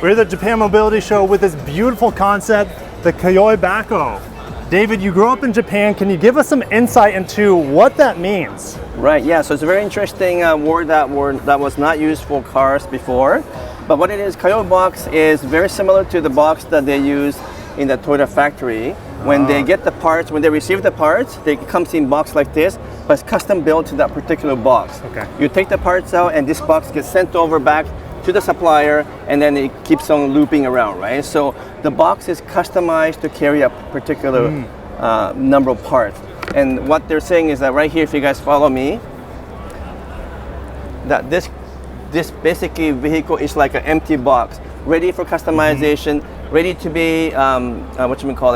We're at the Japan Mobility Show with this beautiful concept, the Kayoibako. David, you grew up in Japan. Can you give us some insight into what that means? Right, yeah, so it's a very interesting word that was not used for cars before. But what it is, Kayoibox is very similar to the box that they use in the Toyota factory. When they get the parts, when they receive the parts, it comes in box like this, but it's custom built to that particular box. Okay. You take the parts out and this box gets sent over back to the supplier, and then it keeps on looping around, right? So the box is customized to carry a particular number of parts. And what they're saying is that right here, if you guys follow me, that this basically vehicle is like an empty box, ready for customization, ready to be,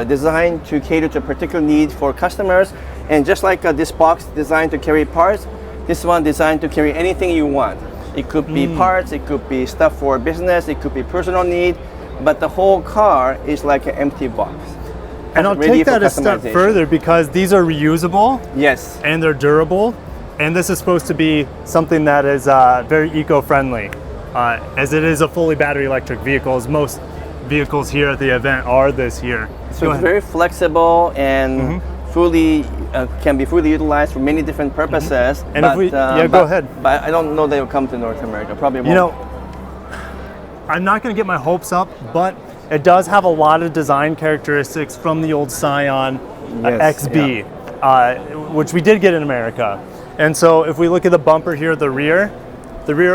designed to cater to a particular need for customers. And just like this box designed to carry parts, this one designed to carry anything you want. It could be parts, it could be stuff for business, it could be personal need, but the whole car is like an empty box. And I'll take that a step further because these are reusable. Yes. And they're durable. And this is supposed to be something that is very eco-friendly, as it is a fully battery electric vehicle, as most vehicles here at the event are this year. So it's very flexible and can be fully utilized for many different purposes. And go ahead. But I don't know they will come to North America. Probably won't. You know, I'm not going to get my hopes up, but it does have a lot of design characteristics from the old Scion XB, which we did get in America. And so if we look at the bumper here at the rear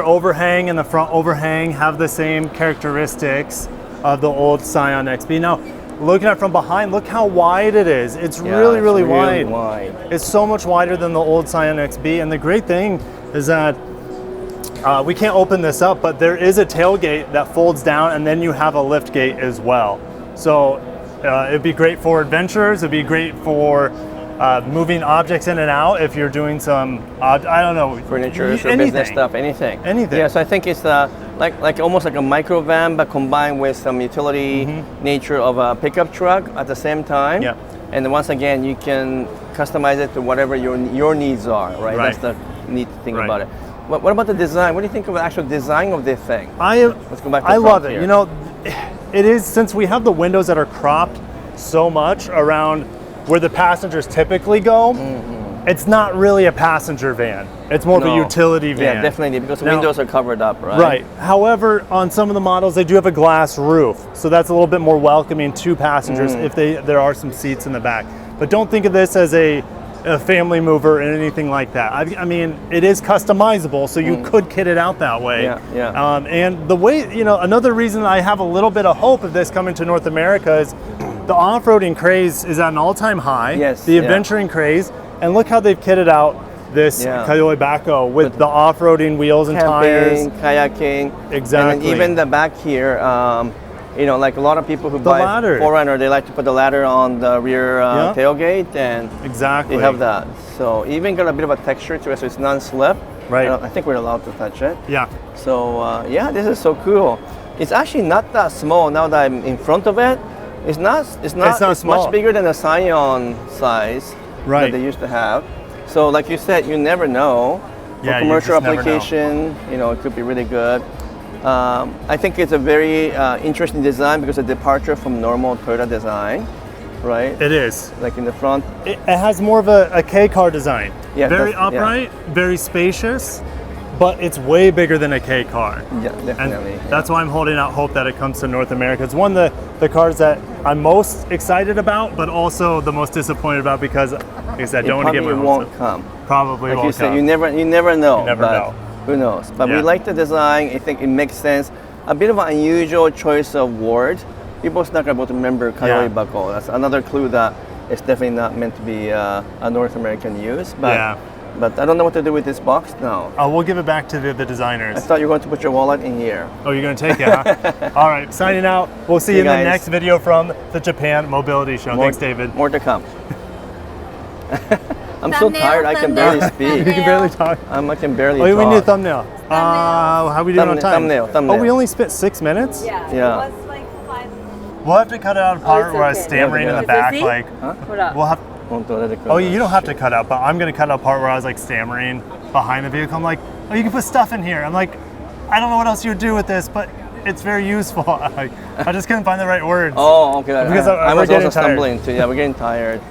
overhang and the front overhang have the same characteristics of the old Scion XB. Now, looking at it from behind, look how wide it is. It's really wide. It's so much wider than the old Scion XB. And the great thing is that we can't open this up, but there is a tailgate that folds down, and then you have a lift gate as well. So it'd be great for adventures. It'd be great for moving objects in and out if you're doing some, I don't know, furniture, or business stuff, anything. Anything. So I think it's like almost like a micro van, but combined with some utility nature of a pickup truck at the same time. Yeah. And then once again, you can customize it to whatever your needs are, right? That's the neat thing about it. What about the design? What do you think of the actual design of this thing? Let's go back to the I love it. here. You know, it is, since we have the windows that are cropped so much around where the passengers typically go, it's not really a passenger van. It's more of a utility van. Yeah, definitely, because the windows are covered up, right? Right. However, on some of the models, they do have a glass roof. So that's a little bit more welcoming to passengers if there are some seats in the back. But don't think of this as a family mover and anything like that. I mean, it is customizable, so you could kit it out that way. And the way, you know, another reason I have a little bit of hope of this coming to North America is the off-roading craze is at an all-time high. Yes. The adventuring craze, and look how they've kitted out this Kayoibako with the off-roading wheels and tires. Kayaking. Exactly. And then even the back here, you know, like a lot of people who buy 4Runner, they like to put the ladder on the rear tailgate, and they have that. So even got a bit of a texture to it, so it's non-slip. Right. I think we're allowed to touch it. Yeah. So this is so cool. It's actually not that small now that I'm in front of it. It's not it's small. Much bigger than the Scion size that they used to have. So like you said, you never know. For commercial application, you know, it could be really good. I think it's a very interesting design because it's a departure from normal Toyota design, right? It is. Like in the front. It has more of a K car design. Yeah, very upright, very spacious, but it's way bigger than a K car. Yeah, definitely. And that's why I'm holding out hope that it comes to North America. It's one of the cars that I'm most excited about, but also the most disappointed about because, like I said, I don't want to get my hopes up. Probably won't come. Probably won't come. You never know. You never know. Who knows? But we like the design. I think it makes sense. A bit of an unusual choice of word. People's not going to be able to remember Kayoibako. That's another clue that it's definitely not meant to be a North American use. But but I don't know what to do with this box now. We'll give it back to the designers. I thought you were going to put your wallet in here. Oh, you're going to take it, huh? All right, signing out. We'll see you in the next video from the Japan Mobility Show. Thanks, David. More to come. I'm so tired, I can barely speak. You can barely talk. I can barely talk. We need a thumbnail. How are we doing on time? Thumbnail. Oh, we only spent 6 minutes? Yeah. It was like 5. We'll have to cut out a part where I was stammering in the back. Like, we'll have. Oh, you don't have to cut out, but I'm going to cut out a part where I was like stammering behind the vehicle. I'm like, oh, you can put stuff in here. I'm like, I don't know what else you would do with this, but it's very useful. I just couldn't find the right words. Oh, okay. Because I we're was getting also tired. stumbling too. Yeah, we're getting tired.